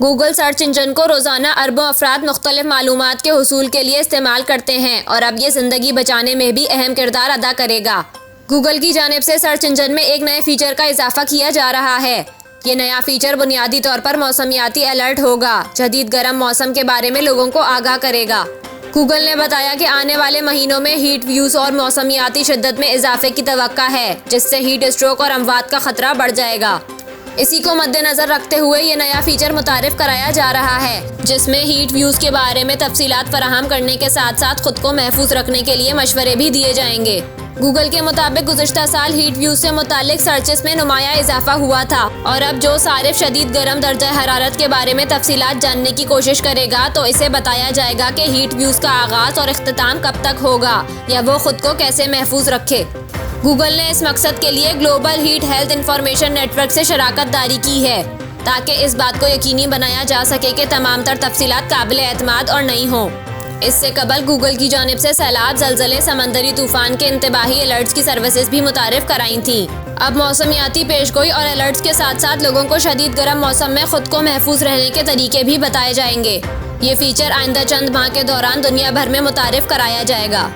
Google search engine को रोज़ाना अरबों अफराद मुख्तलिफ मालूमात के हुसूल के लिए इस्तेमाल करते हैं और अब ये ज़िंदगी बचाने में भी अहम किरदार अदा करेगा। गूगल की जानिब से सर्च इंजन में एक नए फीचर का इजाफा किया जा रहा है। ये नया फीचर बुनियादी तौर पर मौसमियाती अलर्ट होगा, जदीद गर्म मौसम के बारे में लोगों को आगाह करेगा। गूगल ने बताया कि आने वाले महीनों में हीट व्यूज और मौसमियाती शिद्दत में इजाफे की तवक्का है, जिससे हीट स्ट्रोक और अमवात का खतरा बढ़ जाएगा। इसी को मद्देनजर रखते हुए ये नया फीचर मुतारिफ कराया जा रहा है, जिसमें हीट व्यूज के बारे में तफसीलात फराहम करने के साथ साथ खुद को महफूज रखने के लिए मशवरे भी दिए जाएंगे। गूगल के मुताबिक गुज़िश्ता साल हीट व्यूज से मुतालिक सर्चेस में नुमाया इजाफा हुआ था और अब जो सारिफ शदीद गर्म दर्जा हरारत के बारे में तफसीलात जानने की कोशिश करेगा तो इसे बताया जाएगा कि हीट व्यूज का आगाज और इख्तिताम कब तक होगा या वो खुद को कैसे महफूज रखे। गूगल ने इस मकसद के लिए global heat health information network से शराकत दारी की है, ताकि इस बात को यकीनी बनाया जा सके कि तमाम तर तफसीलात काबिल एतमाद और नई हों। इससे कबल गूगल की जानिब से सैलाब, ज़लज़ले, समंदरी तूफान के इंतबाही अलर्ट्स की सर्विसेज भी मुतारिफ कराई थी। अब मौसमियाती पेशगोई और अलर्ट्स के साथ साथ लोगों को शदीद गर्म मौसम में खुद को महफूज रहने के तरीके भी बताए जाएंगे। ये फीचर आइंदा चंद माह के दौरान दुनिया भर में मुतारिफ कराया जाएगा।